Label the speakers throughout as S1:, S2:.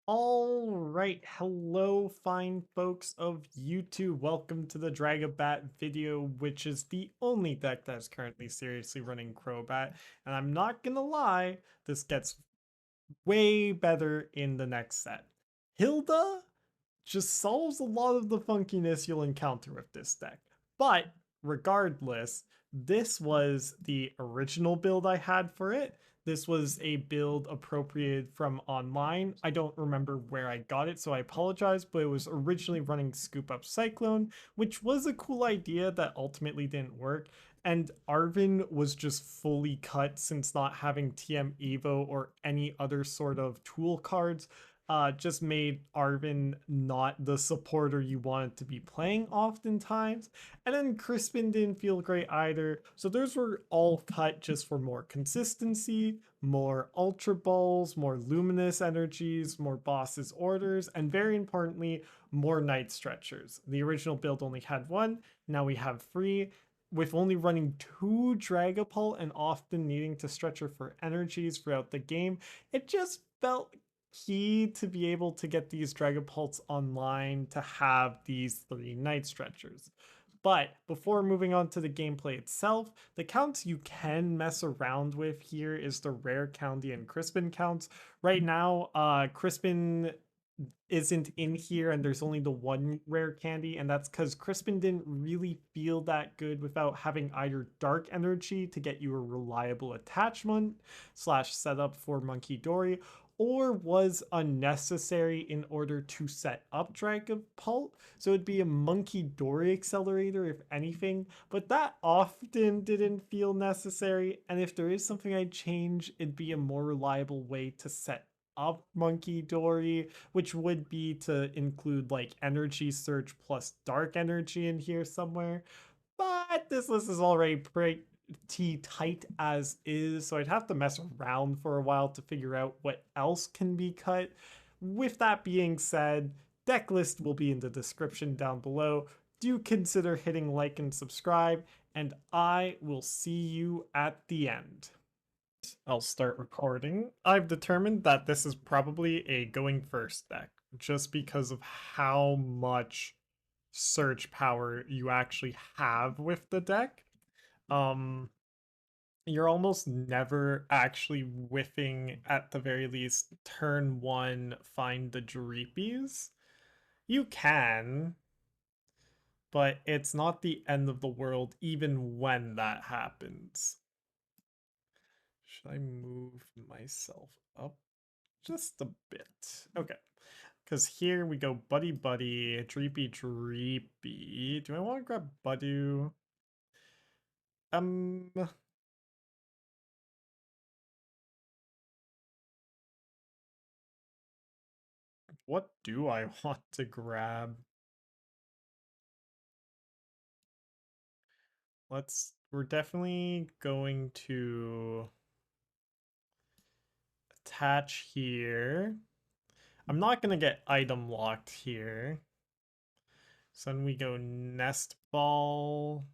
S1: All right, hello, fine folks of YouTube. Welcome to the Dragapult video, which is the only deck that's currently seriously running Crobat. And I'm not gonna lie, this gets way better in the next set. Hilda just solves a lot of the funkiness you'll encounter with this deck. But regardless, this was the original build I had for it. This was a build appropriated from online. I don't remember where I got it, so I apologize, but it was originally running Scoop Up Cyclone, which was a cool idea that ultimately didn't work. And Arven was just fully cut since not having TM Evo or any other sort of tool cards just made Arven not the supporter you wanted to be playing oftentimes. And then Crispin didn't feel great either. So those were all cut just for more consistency, more Ultra Balls, more Luminous Energies, more Boss's Orders, and very importantly, more Night Stretchers. The original build only had one, now we have three. With only running 2 Dragapult and often needing to stretcher for energies throughout the game, it just felt key to be able to get these Dragapults online to have these 3 Night Stretchers. But before moving on to the gameplay itself, the counts you can mess around with here is the Rare Candy and Crispin counts. Right now, Crispin isn't in here and there's only the one rare candy, and that's because Crispin didn't really feel that good without having either dark energy to get you a reliable attachment slash setup for Munkidori, or was unnecessary in order to set up Dragapult. So it'd be a Munkidori accelerator if anything, but that often didn't feel necessary. And if there is something I'd change, it'd be a more reliable way to set up Munkidori, which would be to include like energy search plus dark energy in here somewhere. But this list is already pretty tight as is, so I'd have to mess around for a while to figure out what else can be cut. With that being said, deck list will be in the description down below. Do consider hitting like and subscribe, and I will see you at the end. I'll start recording. I've determined that this is probably a going first deck, just because of how much search power you actually have with the deck. Um, you're almost never actually whiffing, at the very least, turn 1 find the Dreepies. You can, but it's not the end of the world even when that happens. Should I move myself up just a bit? Okay. Because here we go Buddy-Buddy, Dreepy. Do I want to grab Budew? What do I want to grab? We're definitely going to attach here. I'm not going to get item locked here. So then we go Nest Ball.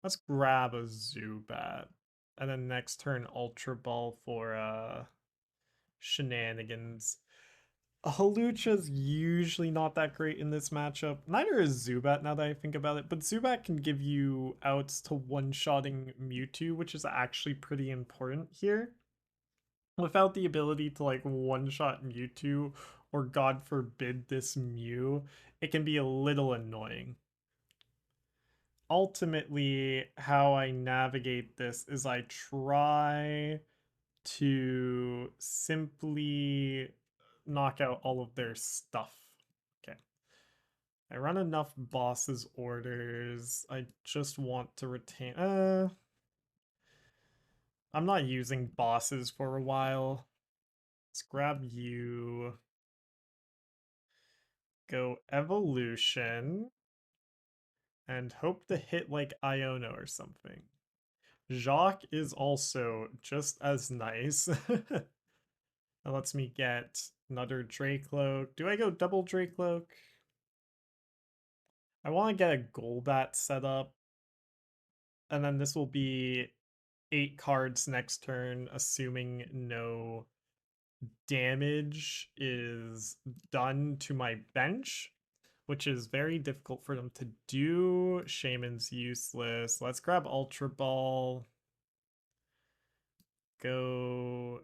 S1: Let's grab a Zubat. And then next turn Ultra Ball for shenanigans. Hawlucha's usually not that great in this matchup. Neither is Zubat now that I think about it, but Zubat can give you outs to one-shotting Mewtwo, which is actually pretty important here. Without the ability to like one-shot Mewtwo, or God forbid this Mew, it can be a little annoying. Ultimately, how I navigate this is I try to simply knock out all of their stuff. Okay. I run enough bosses orders. I just want to retain I'm not using bosses for a while. Let's grab you. Go evolution. And hope to hit like Iono or something. Jacq is also just as nice. That lets me get another Drakloak. Do I go double Drakloak? I want to get a Golbat set up. And then this will be 8 cards next turn, assuming no damage is done to my bench, which is very difficult for them to do. Shaymin's useless. Let's grab Ultra Ball. Go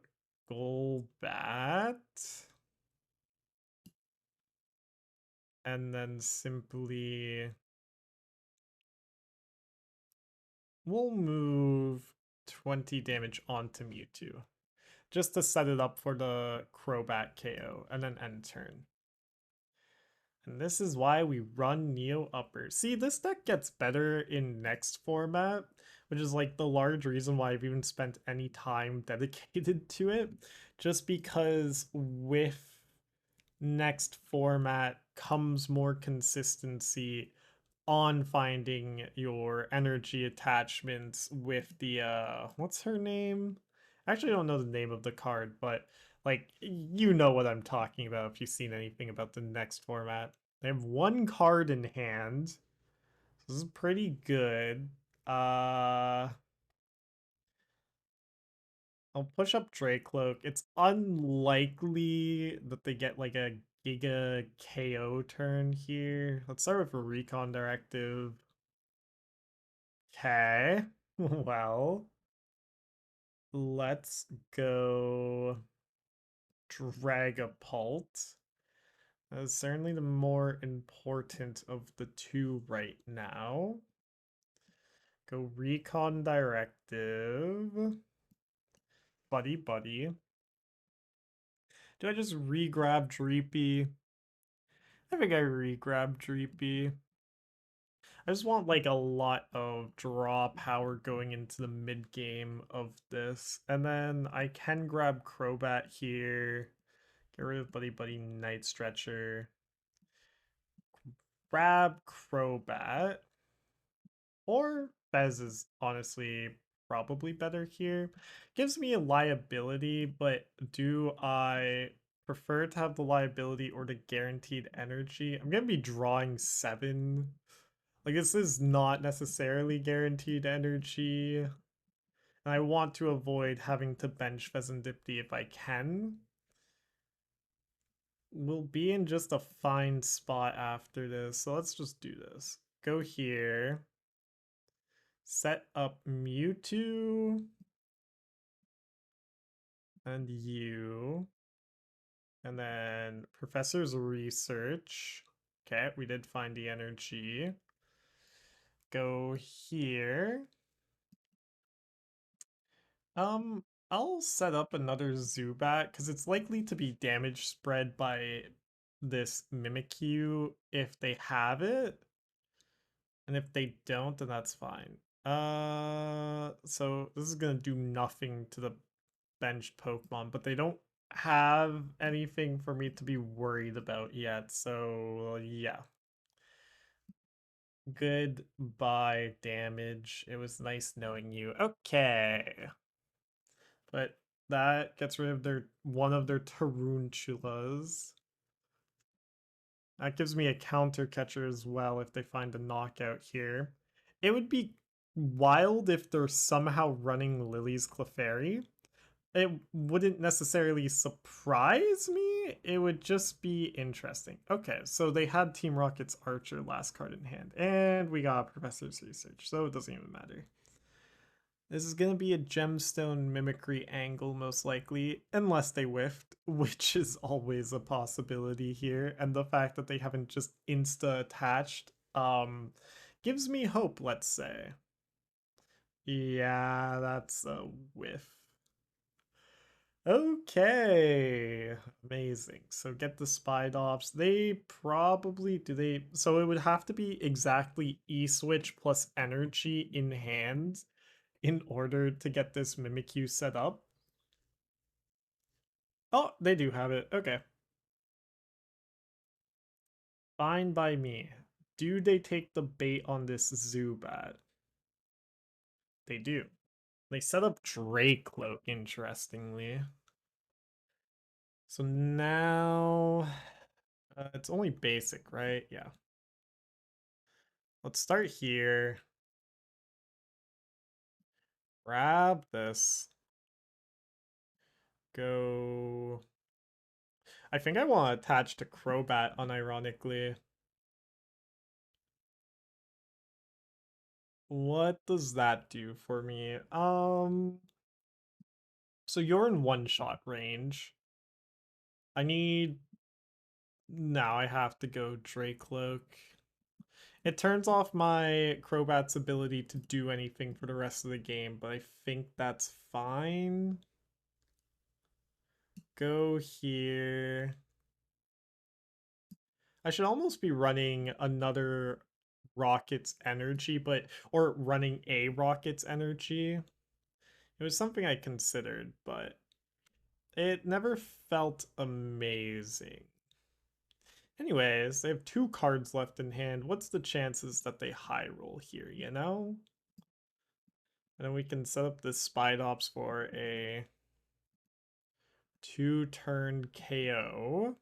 S1: Golbat. And then simply we'll move 20 damage onto Mewtwo just to set it up for the Crobat KO and then end turn. And this is why we run Neo Upper. See, this deck gets better in next format, which is like the large reason why I've even spent any time dedicated to it. Just because with next format comes more consistency on finding your energy attachments with the what's her name? I actually don't know the name of the card, but like you know what I'm talking about if you've seen anything about the next format. They have one card in hand. This is pretty good. I'll push up Drakloak. It's unlikely that they get like a Giga KO turn here. Let's start with a Recon Directive. Okay. Well, let's go Dragapult. That is certainly the more important of the two right now. Go Recon Directive. Buddy-Buddy. Do I just re-grab Dreepy? I think I re-grab Dreepy. I just want like a lot of draw power going into the mid game of this. And then I can grab Crobat here. Get rid of Buddy-Buddy Night Stretcher. Grab Crobat. Or Fez is honestly probably better here. Gives me a liability, but do I prefer to have the liability or the guaranteed energy? I'm going to be drawing 7. Like, this is not necessarily guaranteed energy. And I want to avoid having to bench Fezandipiti if I can. We'll be in just a fine spot after this, so let's just do this. Go here. Set up Mewtwo. And you. And then Professor's Research. Okay, we did find the energy. Go here. I'll set up another Zubat because it's likely to be damage spread by this Mimikyu if they have it. And if they don't, then that's fine. So this is gonna do nothing to the benched Pokemon, but they don't have anything for me to be worried about yet. So yeah. Goodbye, damage. It was nice knowing you. Okay. But that gets rid of their one of their Taruntulas. That gives me a counter catcher as well if they find a knockout here. It would be wild if they're somehow running Lily's Clefairy. It wouldn't necessarily surprise me. It would just be interesting. Okay, so they had Team Rocket's Archer last card in hand, and we got Professor's Research, so it doesn't even matter. This is going to be a gemstone mimicry angle, most likely, unless they whiffed, which is always a possibility here. And the fact that they haven't just insta-attached gives me hope, let's say. Yeah, that's a whiff. Okay, amazing. So get the Spidops. They probably, do they, so it would have to be exactly E-Switch plus energy in hand in order to get this Mimikyu set up. Oh, they do have it. Okay. Fine by me. Do they take the bait on this Zubat? They do. They set up Drakloak, interestingly. So now it's only basic, right? Yeah. Let's start here. Grab this. Go I think I want to attach to Crobat unironically. What does that do for me? So you're in one-shot range. I need... Now I have to go Drakloak. It turns off my Crobat's ability to do anything for the rest of the game, but I think that's fine. Go here. I should almost be running another Rocket's Energy, or running a Rocket's Energy. It was something I considered, but it never felt amazing. Anyways, they have 2 cards left in hand. What's the chances that they high roll here, you know? And then we can set up this Spidops for a 2-turn KO.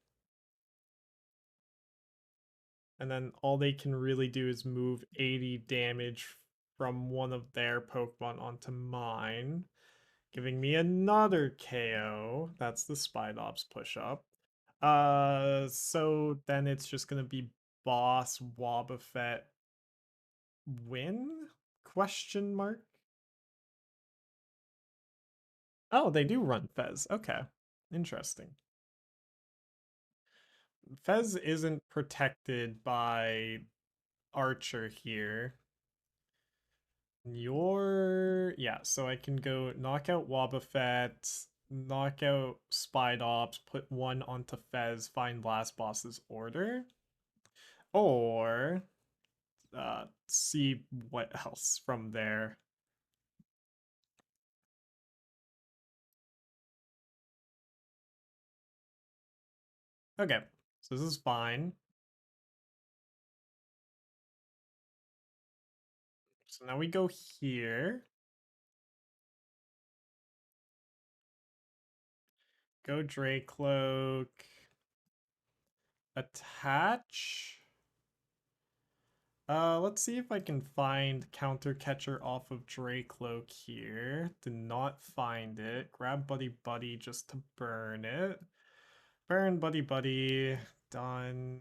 S1: And then all they can really do is move 80 damage from one of their Pokemon onto mine, giving me another KO. That's the Spidops push up. So then it's just gonna be Boss Wobbuffet win? Question mark? Oh, they do run Fez. Okay. Interesting. Fez isn't protected by Archer here. Yeah, so I can go knock out Wobbuffet, knock out Spidops, put 1 onto Fez, find last boss's order. Or see what else from there. Okay, so this is fine. So now we go here. Go Drakloak. Attach. Let's see if I can find Counter Catcher off of Drakloak here. Did not find it. Grab Buddy-Buddy just to burn it. Burn Buddy-Buddy. Done.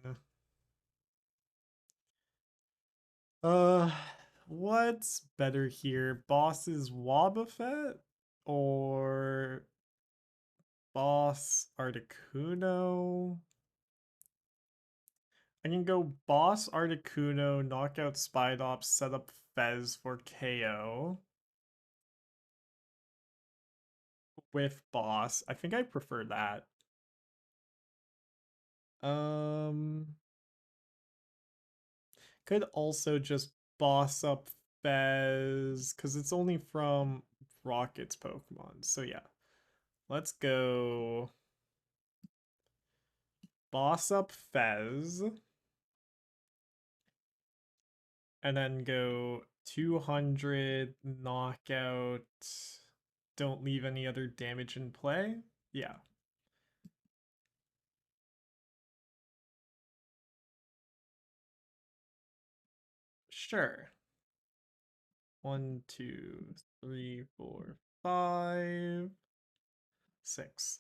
S1: What's better here? Boss's Wobbuffet? Or Boss Articuno? I can go Boss Articuno, knock out Spidops, set up Fez for KO. With Boss. I think I prefer that. Could also just boss up Fez, because it's only from Rocket's Pokemon. So yeah. Let's go boss up Fez. And then go 200, knockout, don't leave any other damage in play. Yeah. Sure. 1, 2, 3, 4, 5, 6.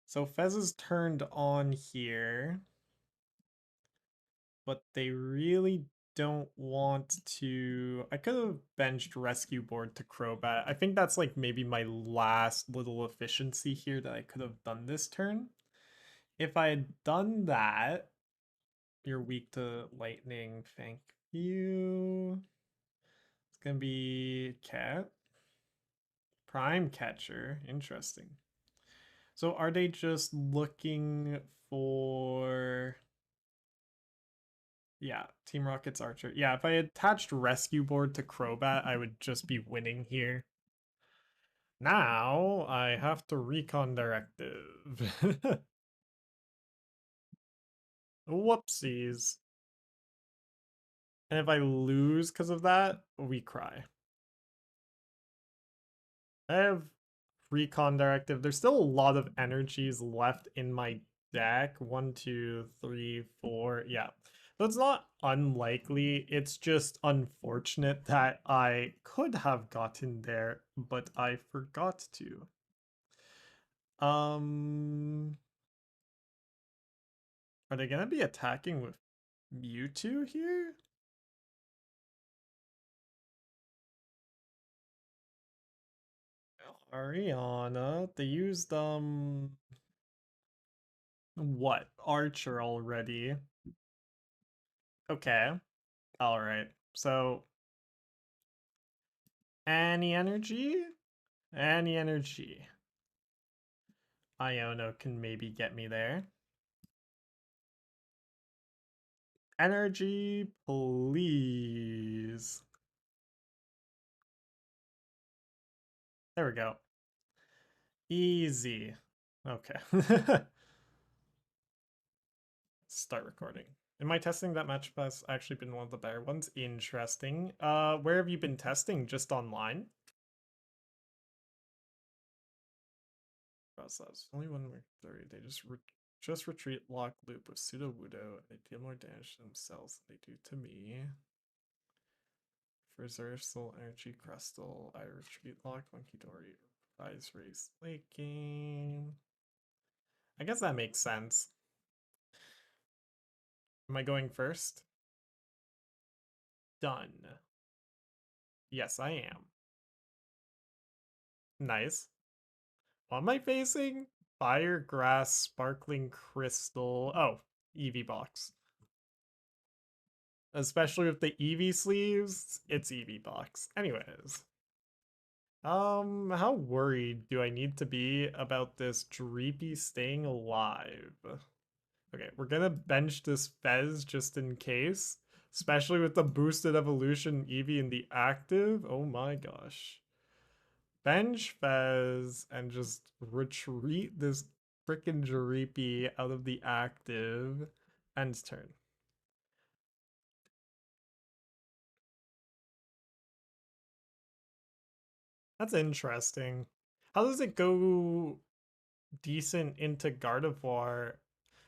S1: So Fez is turned on here, but they really don't want to... I could have benched Rescue Board to Crobat. I think that's like maybe my last little efficiency here that I could have done this turn. If I had done that, you're weak to lightning, thank you. It's gonna be Cat. Prime Catcher, interesting. So are they just looking for... Yeah, Team Rocket's Archer. Yeah, if I attached Rescue Board to Crobat, I would just be winning here. Now I have to Recon Directive. Whoopsies. And if I lose because of that, we cry. I have Recon Directive. There's still a lot of energies left in my deck. 1, 2, 3, 4. Yeah. So it's not unlikely. It's just unfortunate that I could have gotten there, but I forgot to. Are they gonna be attacking with Mewtwo here? Ariana, they used what? Archer already. Okay. Alright. So any energy? Any energy. Iono can maybe get me there. Energy, please. There we go. Easy. Okay. Start recording. Am I testing that match has actually been one of the better ones? Interesting. Where have you been testing? Just online? Process. Only one more 30. They just retreat lock loop with pseudo Wudo. They deal more damage to themselves than they do to me. Reserve Soul Energy Crystal. I retreat lock Munkidori. Rise race late game. I guess that makes sense. Am I going first? Done. Yes, I am. Nice. What am I facing? Fire, Grass, Sparkling Crystal. Oh, Eevee box. Especially with the Eevee sleeves, it's Eevee box. Anyways. How worried do I need to be about this Dreepy staying alive? Okay, we're gonna bench this Fez just in case. Especially with the boosted evolution Eevee in the active. Oh my gosh. Bench Fez and just retreat this frickin' Dreepy out of the active. End turn. That's interesting. How does it go decent into Gardevoir?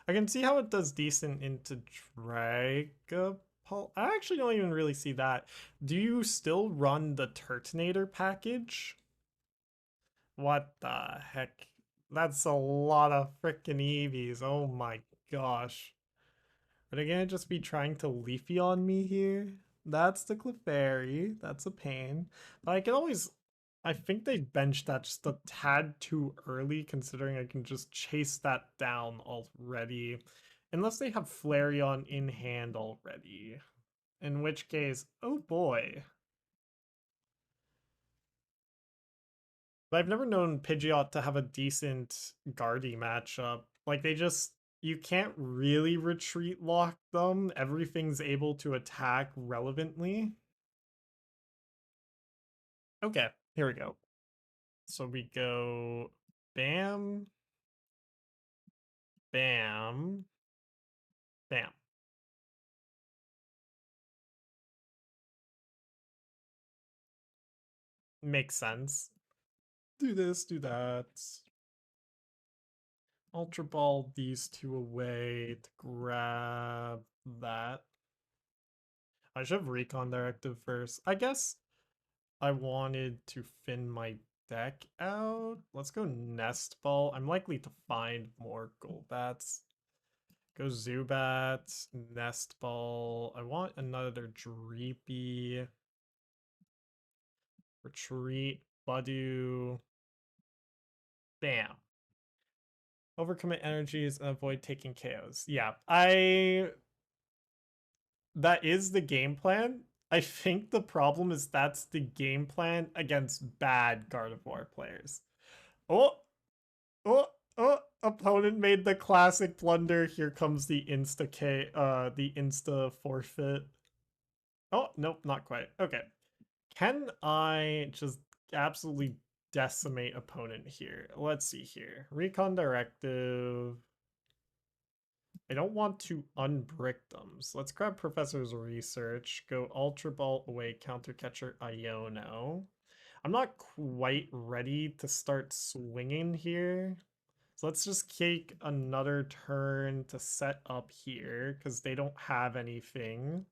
S1: I can see how it does decent into Dragapult. I actually don't even really see that. Do you still run the Turtonator package? What the heck? That's a lot of frickin' Eevees. Oh my gosh. Are they gonna just be trying to Leafy on me here? That's the Clefairy. That's a pain. But I can always... I think they benched that just a tad too early, considering I can just chase that down already. Unless they have Flareon in hand already. In which case, oh boy. But I've never known Pidgeot to have a decent Guardy matchup. Like, they just... You can't really retreat lock them. Everything's able to attack relevantly. Okay, here we go. So we go bam, bam, bam. Makes sense. Do this, do that. Ultra Ball these two away to grab that. I should have Recon Directive first. I guess I wanted to thin my deck out. Let's go Nest Ball. I'm likely to find more Golbats. Go Zubat, Nest Ball. I want another Dreepy. Retreat, Budew. Bam. Overcommit energies and avoid taking KOs. Yeah, that is the game plan. I think the problem is that's the game plan against bad Gardevoir players. Oh, oh, oh, opponent made the classic blunder. Here comes the the insta forfeit. Oh, nope, not quite. Okay. Can I just absolutely decimate opponent here? Let's see here. Recon Directive. I don't want to unbrick them. So let's grab Professor's Research. Go Ultra Ball away, Counter Catcher Iono. I'm not quite ready to start swinging here. So let's just take another turn to set up here because they don't have anything.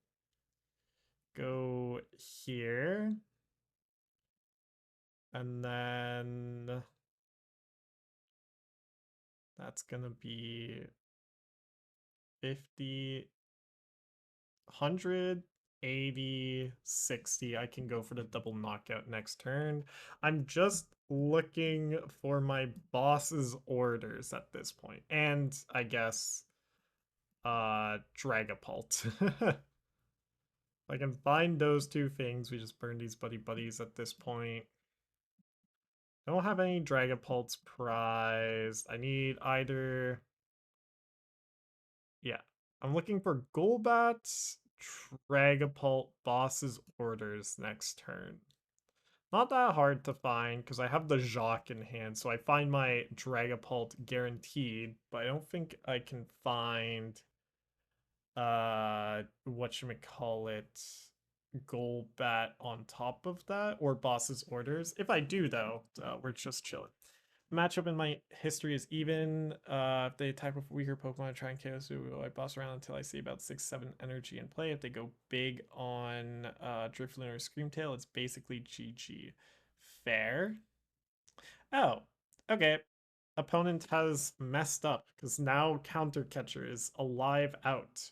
S1: Go here. And then That's gonna be 50, 100, 80, 60. I can go for the double knockout next turn. I'm just looking for my boss's orders at this point. And I guess Dragapult. I can find those two things. We just burn these buddies at this point. I don't have any Dragapults prized. I need either... Yeah. I'm looking for Golbat, Dragapult, boss's orders next turn. Not that hard to find because I have the Jacq in hand, so I find my Dragapult guaranteed, but I don't think I can find whatchamacallit, Golbat on top of that, or boss's orders. If I do though, we're just chilling. Matchup in my history is even. If they attack with weaker Pokemon, I try and KO, so I boss around until I see about 6-7 energy in play. If they go big on Drifloon or Screamtail, it's basically GG. Fair. Oh, okay. Opponent has messed up because now Counter Catcher is alive out.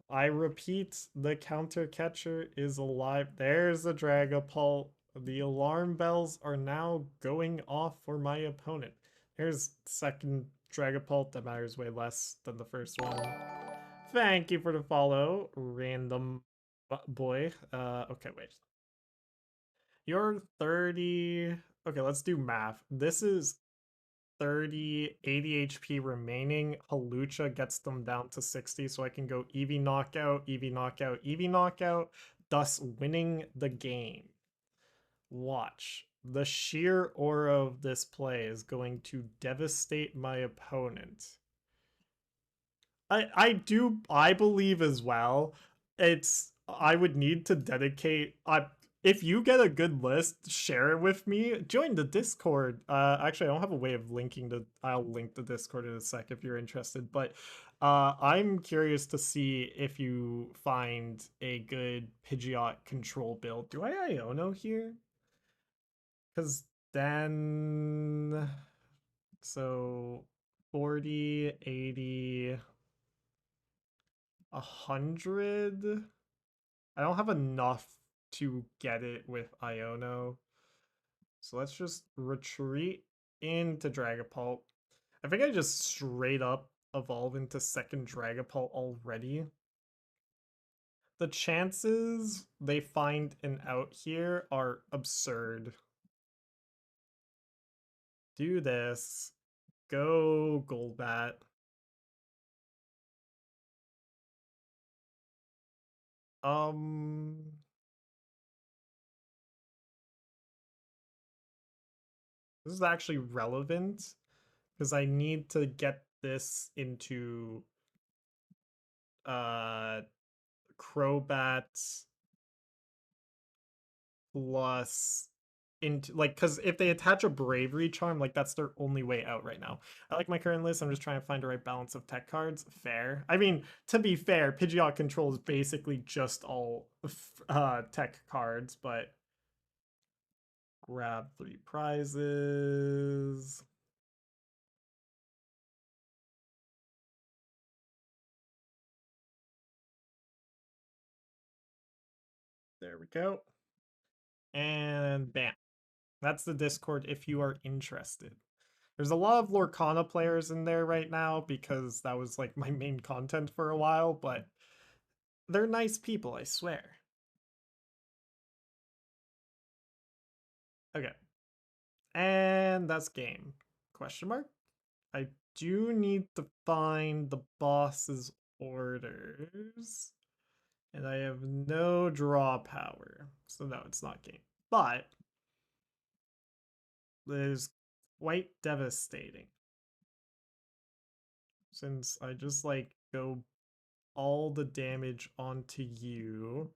S1: I repeat, the Counter Catcher is alive. There's a Dragapult. The alarm bells are now going off for my opponent. There's second Dragapult that matters way less than the first one. Thank you for the follow, random boy. Okay, wait. You're 30. Okay, let's do math. This is 30, 80 HP remaining. Hawlucha gets them down to 60, so I can go Eevee knockout, Eevee knockout, Eevee knockout, thus winning the game. Watch. The sheer aura of this play is going to devastate my opponent. I believe as well. I would need to dedicate if you get a good list, share it with me. Join the Discord. Actually, I don't have a way of linking I'll link the Discord in a sec if you're interested. But I'm curious to see if you find a good Pidgeot control build. Do I Iono here? Because then, so 40, 80, 100. I don't have enough to get it with Iono. So let's just retreat into Dragapult. I think I just straight up evolve into second Dragapult already. The chances they find an out here are absurd. Do this. Go Golbat. This is actually relevant because I need to get this into Crobat plus into like, because if they attach a Bravery Charm, like that's their only way out right now. I like my current list. I'm just trying to find the right balance of tech cards. Fair. I mean, to be fair, Pidgeot control is basically just all tech cards, but grab 3 prizes. There we go. And bam. That's the Discord if you are interested. There's a lot of Lorcana players in there right now because that was like my main content for a while, but they're nice people, I swear. Okay. And that's game. Question mark? I do need to find the boss's orders. And I have no draw power. So no, it's not game. But it is quite devastating. Since I just like go all the damage onto you.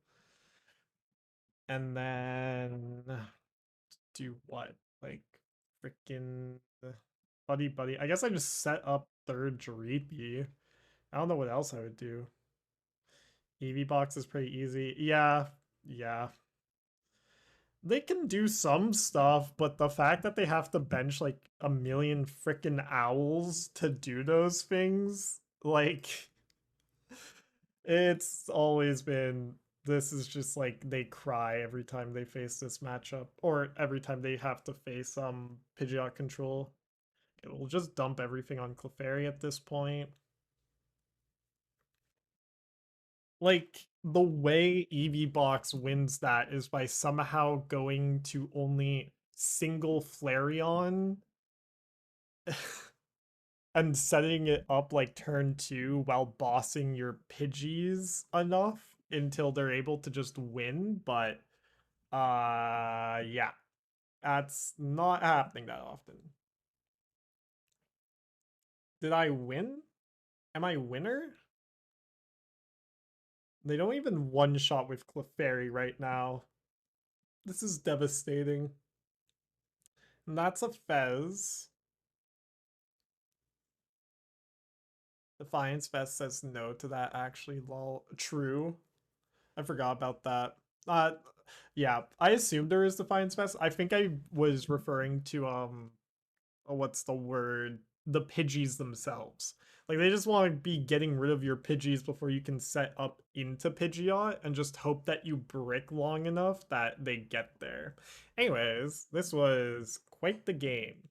S1: And then do what? Like freaking Buddy-Buddy. I guess I just set up third Dreepy. I don't know what else I would do. Eevee box is pretty easy. Yeah. They can do some stuff, but the fact that they have to bench like a million freaking owls to do those things, like, it's always been, this is just like they cry every time they face this matchup, or every time they have to face Pidgeot control. It will just dump everything on Clefairy at this point. Like, the way EV-Box wins that is by somehow going to only single Flareon and setting it up like turn 2 while bossing your Pidgeys enough until they're able to just win, but yeah, that's not happening that often. Did I win? Am I winner? They don't even one-shot with Clefairy right now. This is devastating. And that's a Fez. Defiance Fest says no to that, actually, lol. True. I forgot about that. Uh, yeah, I assumed there is Defiance Fest. I think I was referring to, what's the word? The Pidgeys themselves. Like, they just want to be getting rid of your Pidgeys before you can set up into Pidgeot and just hope that you brick long enough that they get there. Anyways, this was quite the game.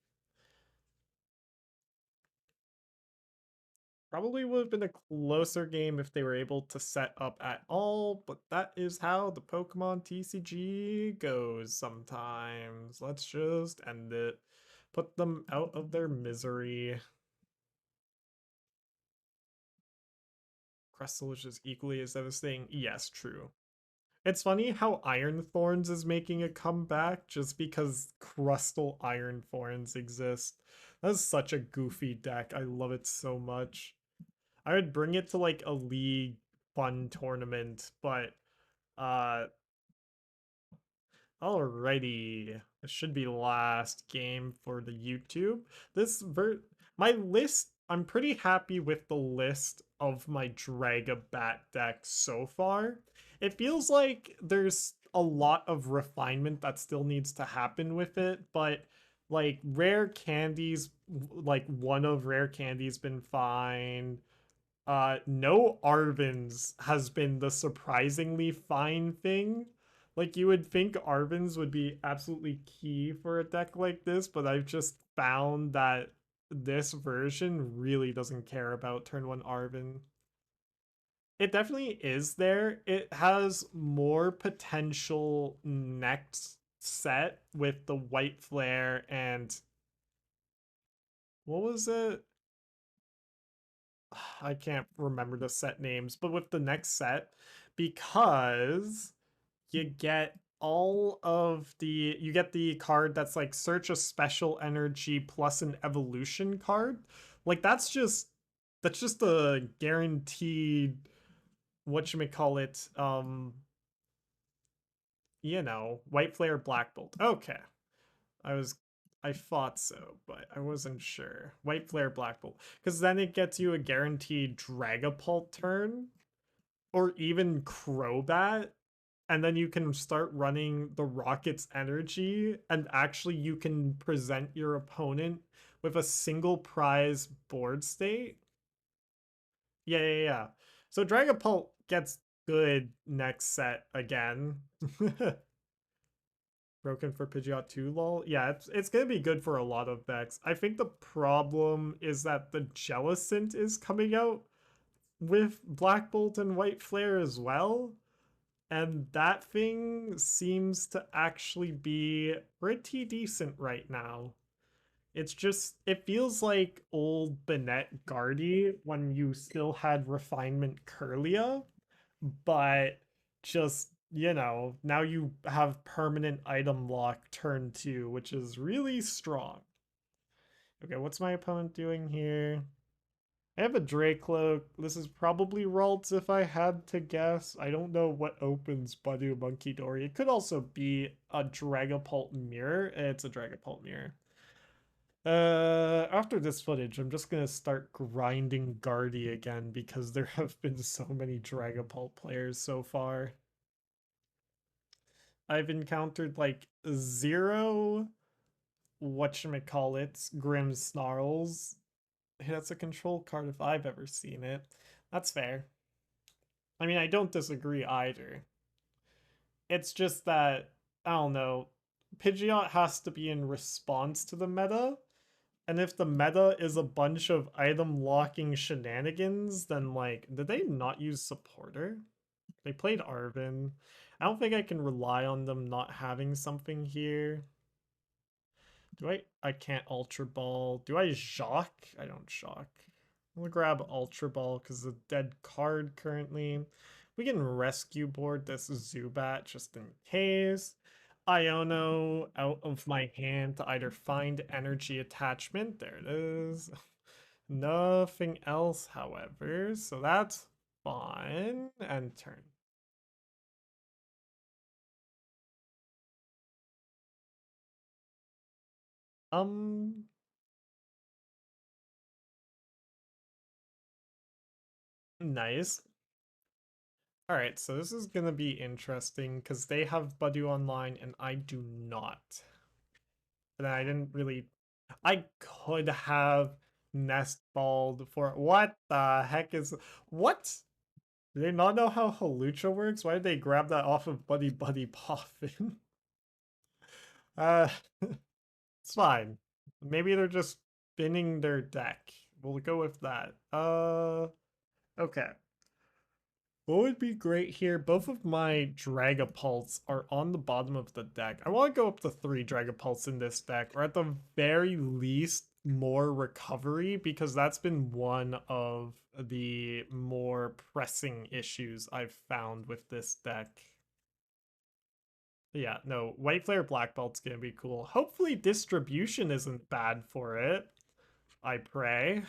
S1: Probably would have been a closer game if they were able to set up at all, but that is how the Pokemon TCG goes sometimes. Let's just end it. Put them out of their misery. Crustle is just equally as devastating. Yes, true. It's funny how Iron Thorns is making a comeback just because Crustal Iron Thorns exist. That's such a goofy deck. I love it so much. I would bring it to like a league fun tournament, but uh alrighty. It should be last game for the YouTube. My list, I'm pretty happy with the list of my Dragabat deck so far. It feels like there's a lot of refinement that still needs to happen with it, but like rare candies, like one of rare candies been fine. No Arvins has been the surprisingly fine thing. Like, you would think Arvins would be absolutely key for a deck like this, but I've just found that this version really doesn't care about turn 1 Arvin. It definitely is there. It has more potential next set with the White Flare and what was it? I can't remember the set names, but with the next set, because you get you get the card that's like search a special energy plus an evolution card. Like, that's just a guaranteed, whatchamacallit, White Flare Black Bolt. Okay. I was I thought so, but I wasn't sure. White Flare Black Bolt. Because then it gets you a guaranteed Dragapult turn, or even Crobat, and then you can start running the Rocket's energy, and actually you can present your opponent with a single prize board state. Yeah. So Dragapult gets good next set again. Broken for Pidgeot 2, lol. Yeah, it's gonna be good for a lot of decks. I think the problem is that the Jellicent is coming out with Black Bolt and White Flare as well. And that thing seems to actually be pretty decent right now. It feels like old Banette Guardy when you still had Refinement Curlia, but just, now you have permanent item lock turn 2, which is really strong. Okay, what's my opponent doing here? I have a Drakloak. This is probably Ralts if I had to guess. I don't know what opens Budew Munkidori. It could also be a Dragapult mirror. It's a Dragapult mirror. After this footage, I'm just gonna start grinding Guardy again because there have been so many Dragapult players so far. I've encountered like zero whatchamacallits, Grim Snarls. Hey, that's a control card if I've ever seen it. That's fair. I mean, I don't disagree either. It's just that, I don't know, Pidgeot has to be in response to the meta. And if the meta is a bunch of item locking shenanigans, then like, did they not use supporter? They played Arvin. I don't think I can rely on them not having something here. Do I can't Ultra Ball. Do I Jacq? I don't Shock. I'm gonna grab Ultra Ball because it's a dead card currently. We can Rescue Board this Zubat just in case. Iono out of my hand to either find energy attachment. There it is. Nothing else, however, so that's fine. And turn. Um, nice. All right, so this is gonna be interesting because they have Budew online and I do not. And I didn't really. I could have Nest Balled for what the heck is what? Do they not know how Hawlucha works? Why did they grab that off of Buddy-Buddy Poffin? uh, it's fine. Maybe they're just spinning their deck. We'll go with that. Okay. What would be great here? Both of my Dragapults are on the bottom of the deck. I want to go up to 3 Dragapults in this deck, or at the very least, more recovery, because that's been one of the more pressing issues I've found with this deck. Yeah, no, White Flare Black Belt's gonna be cool. Hopefully distribution isn't bad for it. I pray.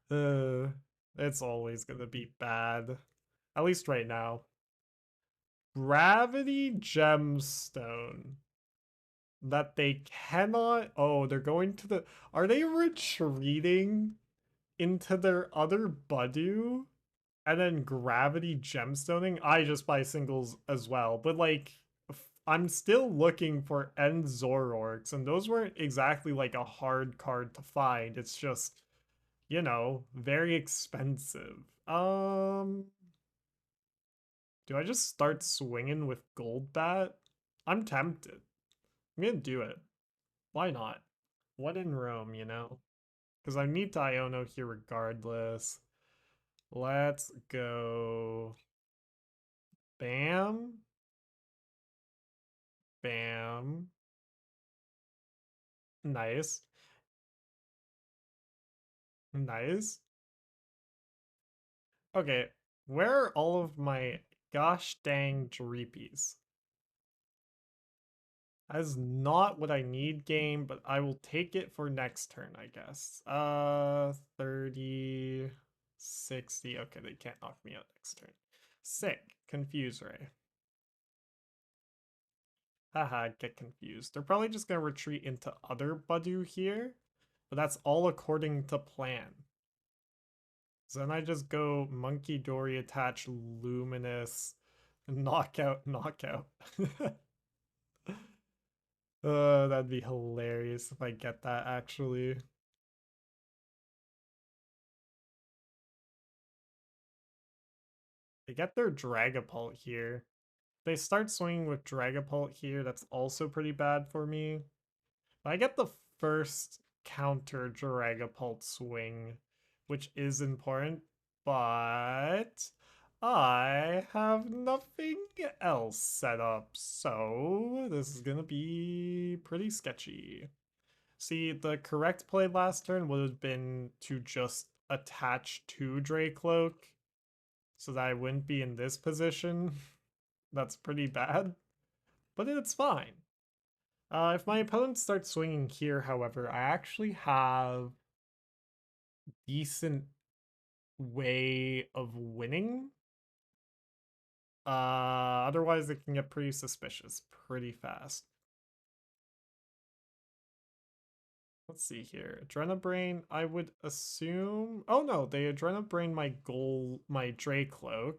S1: Uh, it's always gonna be bad. At least right now. Gravity Gemstone. That they cannot. Oh, they're going to the. Are they retreating into their other Budew? And then Gravity Gemstoning? I just buy singles as well. But like, I'm still looking for End Zoroarks, and those weren't exactly like a hard card to find. It's just, you know, very expensive. Do I just start swinging with Golbat? I'm tempted. I'm gonna do it. Why not? What in Rome, you know? Because I need to Iono here regardless. Let's go. Bam. Bam. Nice. Nice. Okay, where are all of my gosh dang Dreepies? That is not what I need, game, but I will take it for next turn, I guess. 30, 60. Okay, they can't knock me out next turn. Sick. Confuse Ray. Haha, get confused. They're probably just gonna retreat into other Budew here, but that's all according to plan. So then I just go Munkidori attach Luminous, knockout, knockout. That'd be hilarious if I get that actually. They get their Dragapult here. They start swinging with Dragapult here, that's also pretty bad for me. But I get the first counter Dragapult swing, which is important, but I have nothing else set up, so this is gonna be pretty sketchy. See, the correct play last turn would have been to just attach to Drakloak so that I wouldn't be in this position. That's pretty bad, but it's fine. If my opponent starts swinging here, however, I actually have decent way of winning. Otherwise it can get pretty suspicious pretty fast. Let's see here. Adrenabrain, I would assume. Oh no, they Adrenabrain my Drakloak.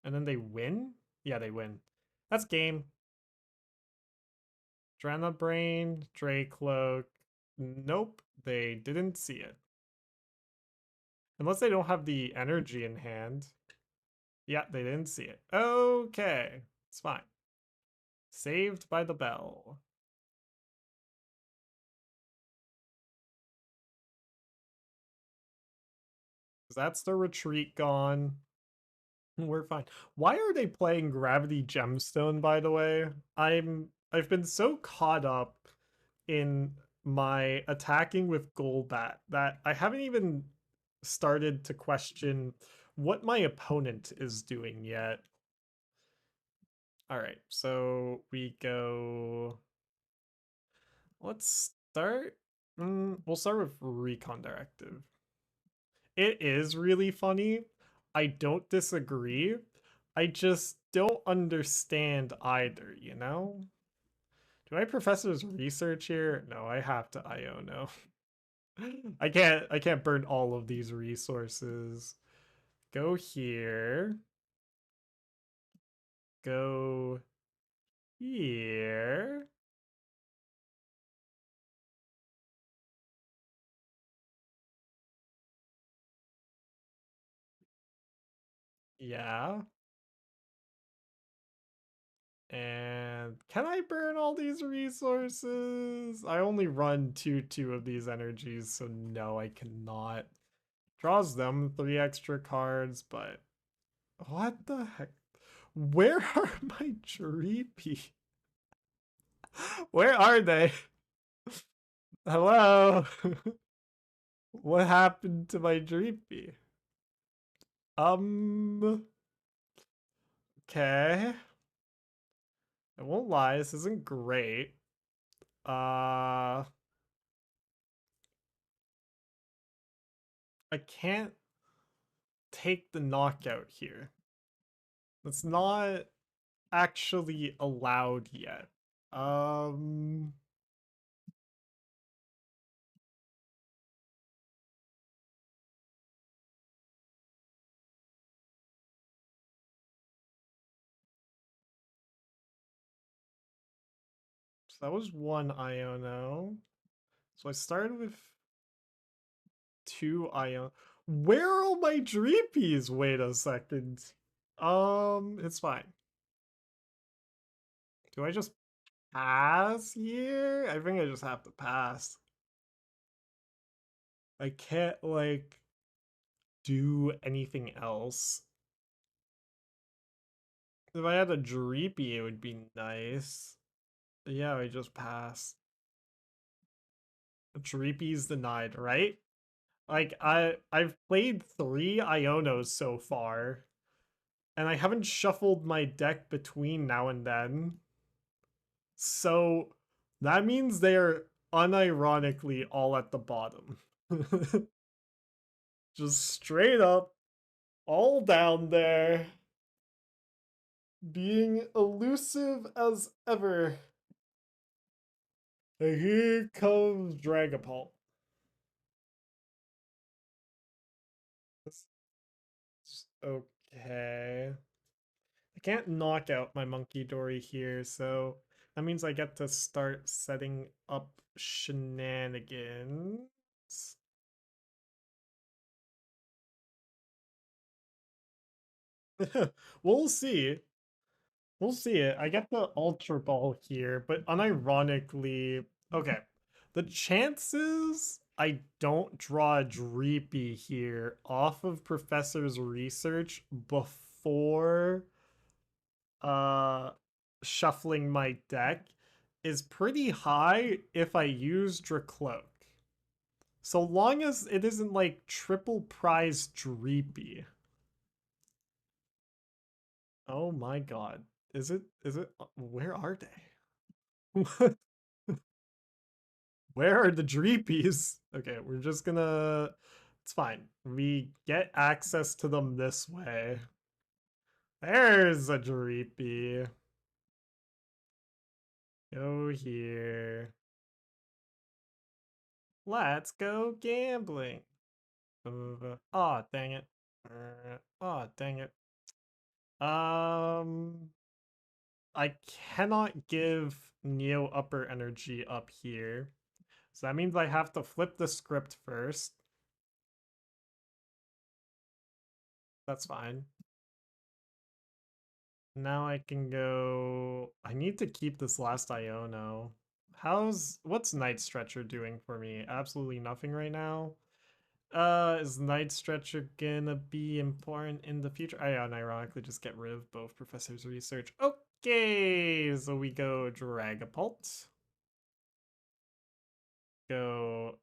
S1: And then they win? Yeah, they win. That's game. Brain, Drakloak. Nope, they didn't see it. Unless they don't have the energy in hand. Yeah, they didn't see it. Okay, it's fine. Saved by the bell. That's the retreat gone. We're fine. Why are they playing Gravity Gemstone, by the way? I've been so caught up in my attacking with Golbat that I haven't even started to question what my opponent is doing yet. All right, so we go. Let's start. We'll start with Recon Directive. It is really funny. I don't disagree. I just don't understand either, you know? Do I professor's research here? No, I have to Iono. I can't burn all of these resources. Go here. Go here. Yeah. And can I burn all these resources? I only run two of these energies, so no, I cannot. Draws them 3 extra cards, but what the heck? Where are my Dreepy? Where are they? Hello? What happened to my Dreepy? Okay. I won't lie, this isn't great. I can't take the knockout here. That's not actually allowed yet. Um, so that was one Iono. So I started with 2 Iono. Where are all my Dreepies? Wait a second. It's fine. Do I just pass here? I think I just have to pass. I can't, like, do anything else. If I had a Dreepy, it would be nice. Yeah, I just pass. Dreepy's denied, right? Like, I've played 3 Ionos so far, and I haven't shuffled my deck between now and then. So that means they're unironically all at the bottom. Just straight up, all down there, being elusive as ever. And here comes Dragapult. Okay. I can't knock out my Munkidori here, so that means I get to start setting up shenanigans. We'll see. We'll see it. I get the Ultra Ball here, but unironically, okay. The chances I don't draw a Dreepy here off of Professor's research before uh shuffling my deck is pretty high if I use Drakloak. So long as it isn't like triple prize Dreepy. Oh my god. Is it where are they? Where are the Dreepies? Okay, we're just gonna it's fine. We get access to them this way. There's a Dreepy. Go here. Let's go gambling. Oh, dang it. Oh, dang it. Um, I cannot give Neo Upper Energy up here. So that means I have to flip the script first. That's fine. Now I can go... I need to keep this last Iono. What's Night Stretcher doing for me? Absolutely nothing right now. Is Night Stretcher gonna be important in the future? I unironically just get rid of both Professor's research. Okay, so we go Dragapult. Go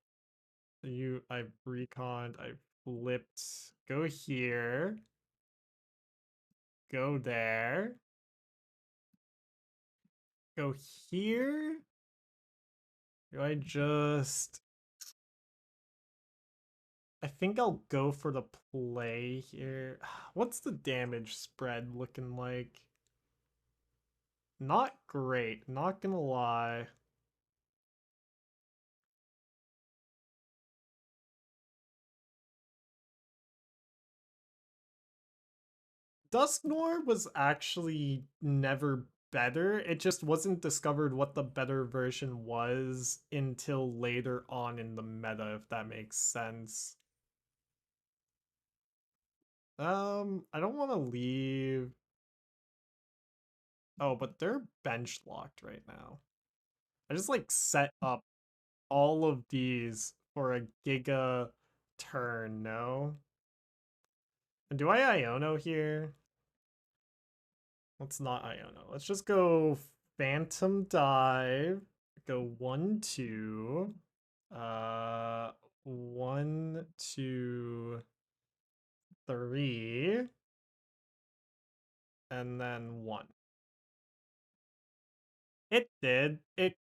S1: I've reconned, I've flipped. Go here. Go there. Go here. Do I just... I think I'll go for the play here. What's the damage spread looking like? Not great, not gonna lie. Dusknoir was actually never better. It just wasn't discovered what the better version was until later on in the meta, if that makes sense. I don't want to leave. Oh, but they're bench locked right now. I just like set up all of these for a Giga turn, no? And do I Iono here? Let's not Iono. Let's just go Phantom Dive. Go 1, 2. 1, 2, 3. And then 1. It did. It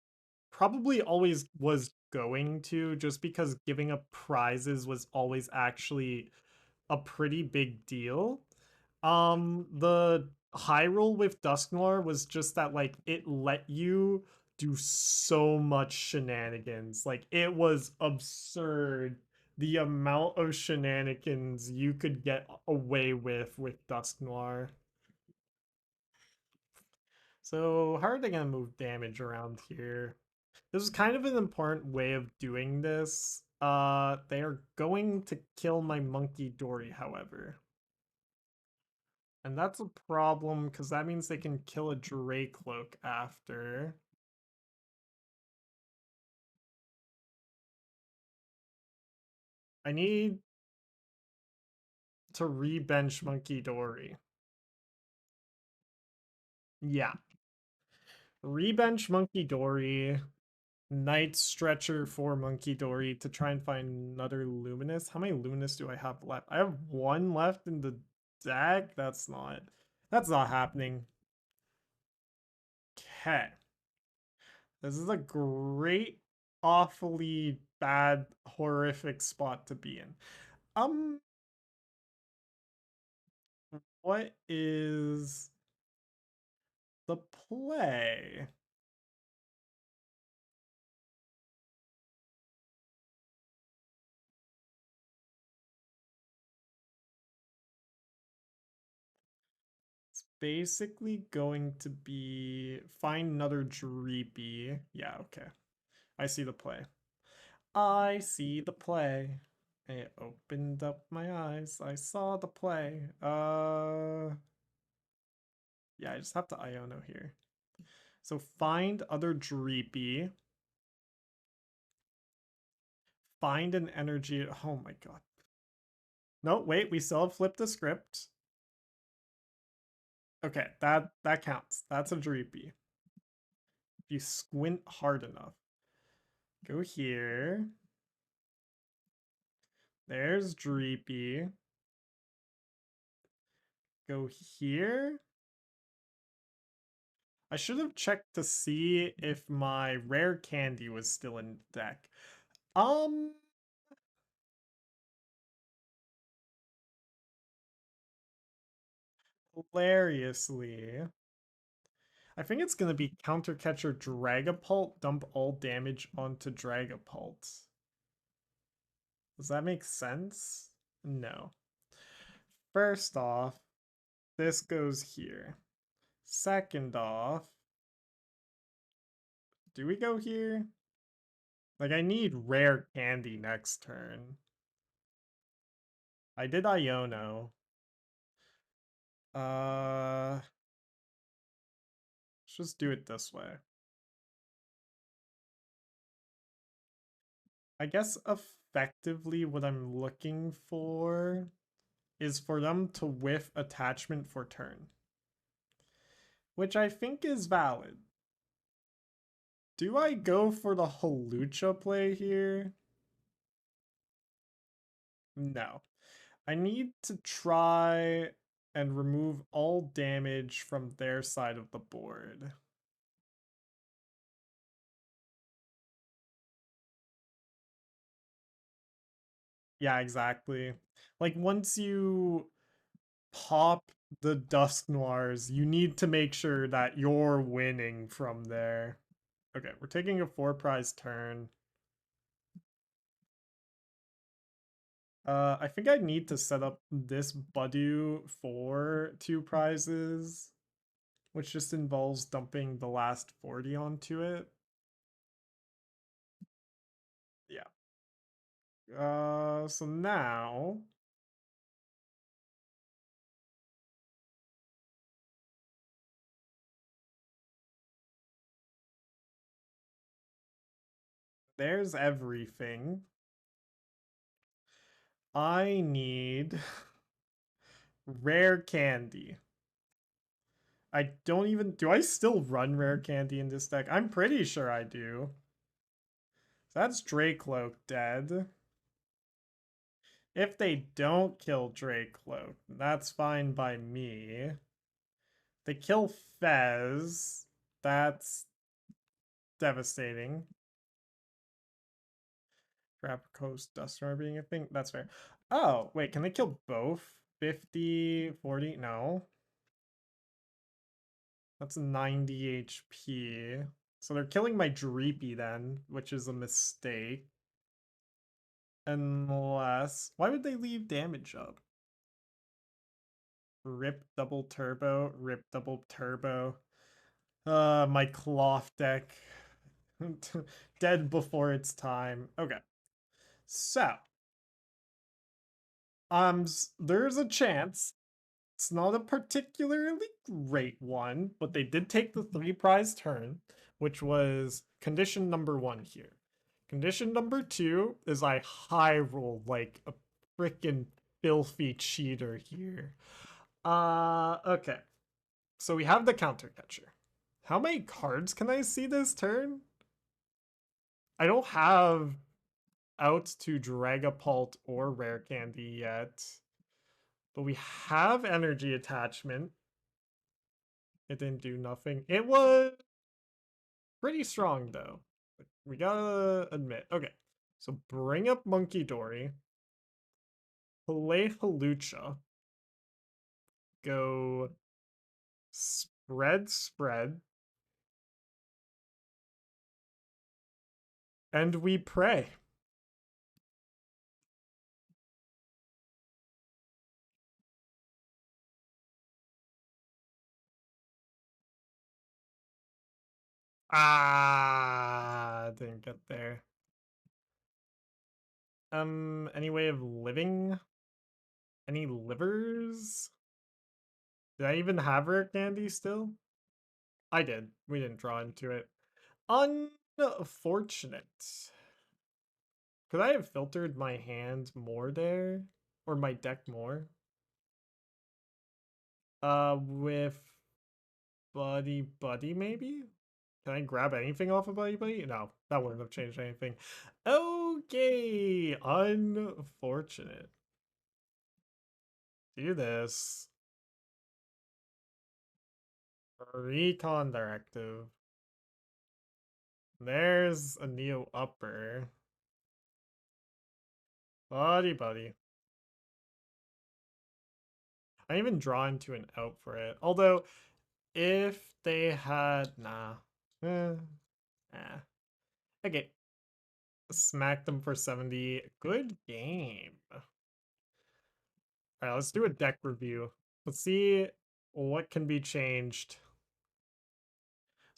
S1: probably always was going to, just because giving up prizes was always actually a pretty big deal. The high roll with Dusknoir was just that like it let you do so much shenanigans. Like it was absurd the amount of shenanigans you could get away with Dusknoir. So how are they gonna move damage around here? This is kind of an important way of doing this. They are going to kill my Munkidori, however. And that's a problem, because that means they can kill a Dracloak after. I need to re-bench Munkidori. Yeah. Re-bench Munkidori. Night Stretcher for Munkidori to try and find another Luminous. How many Luminous do I have left? I have 1 left in the deck? That's not happening. Okay. This is a great, awfully bad, horrific spot to be in. What is the play? It's basically going to be find another Dreepy. Yeah, okay. I see the play. I see the play. It opened up my eyes. I saw the play. Yeah, I just have to Iono here. So find other Dreepy. Find an energy. Oh my god. No, wait, we still have flipped the script. Okay, that counts. That's a Dreepy. If you squint hard enough. Go here. There's Dreepy. Go here. I should have checked to see if my rare candy was still in deck. Hilariously, I think it's gonna be Counter Catcher Dragapult, dump all damage onto Dragapult. Does that make sense? No. First off, this goes here. Second off, do we go here? Like, I need Rare Candy next turn. I did Iono. Let's just do it this way. I guess effectively what I'm looking for is for them to whiff attachment for turn, which I think is valid. Do I go for the Hawlucha play here? No. I need to try and remove all damage from their side of the board. Yeah, exactly. Like, once you pop the Dusk Noirs, you need to make sure that you're winning from there. Okay, we're taking a 4-prize turn. I think I need to set up this Budew for 2 prizes, which just involves dumping the last 40 onto it. Yeah. So now there's everything. I need Rare Candy. I don't even... Do I still run Rare Candy in this deck? I'm pretty sure I do. So that's Drakloak dead. If they don't kill Drakloak, that's fine by me. They kill Fez. That's devastating. Coast Duster being a thing. That's fair. Oh, wait, can they kill both? 50, 40? No. That's 90 HP. So they're killing my Dreepy then, which is a mistake. Unless... Why would they leave damage up? Rip double turbo, rip double turbo. My cloth deck. Dead before its time. Okay. So. There's a chance. It's not a particularly great one, but they did take the 3-prize turn, which was condition number 1 here. Condition number 2 is I high roll like a freaking filthy cheater here. Okay. So we have the counter catcher. How many cards can I see this turn? I don't have out to Dragapult or Rare Candy yet. But we have energy attachment. It didn't do nothing. It was pretty strong though. We gotta admit. Okay. So bring up Munkidori. Play Hawlucha. Go spread. And we pray. Didn't get there. Any way of living? Any livers? Did I even have Rare Candy still? I did. We didn't draw into it. Unfortunate. Could I have filtered my hand more there? Or my deck more? With Buddy-Buddy maybe? Can I grab anything off of Buddy-Buddy? No, that wouldn't have changed anything. Okay, unfortunate. Do this. Recon directive. There's a Neo Upper. Buddy-Buddy. I even draw into an out for it. Although, if they had... Nah. Okay. Smack them for 70. Good game. Alright, let's do a deck review. Let's see what can be changed.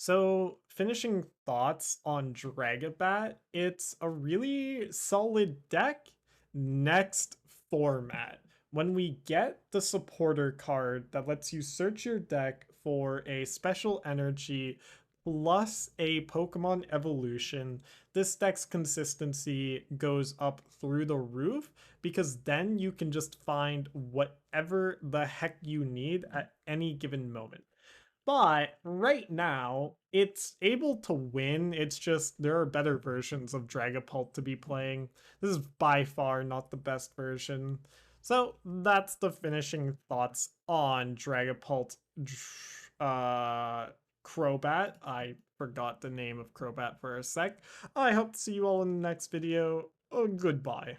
S1: So, finishing thoughts on Dragabat, it's a really solid deck. Next format. When we get the supporter card that lets you search your deck for a special energy plus a Pokemon evolution, this deck's consistency goes up through the roof because then you can just find whatever the heck you need at any given moment. But right now, it's able to win. It's just there are better versions of Dragapult to be playing. This is by far not the best version. So that's the finishing thoughts on Dragapult Crobat. I forgot the name of Crobat for a sec. I hope to see you all in the next video. Goodbye.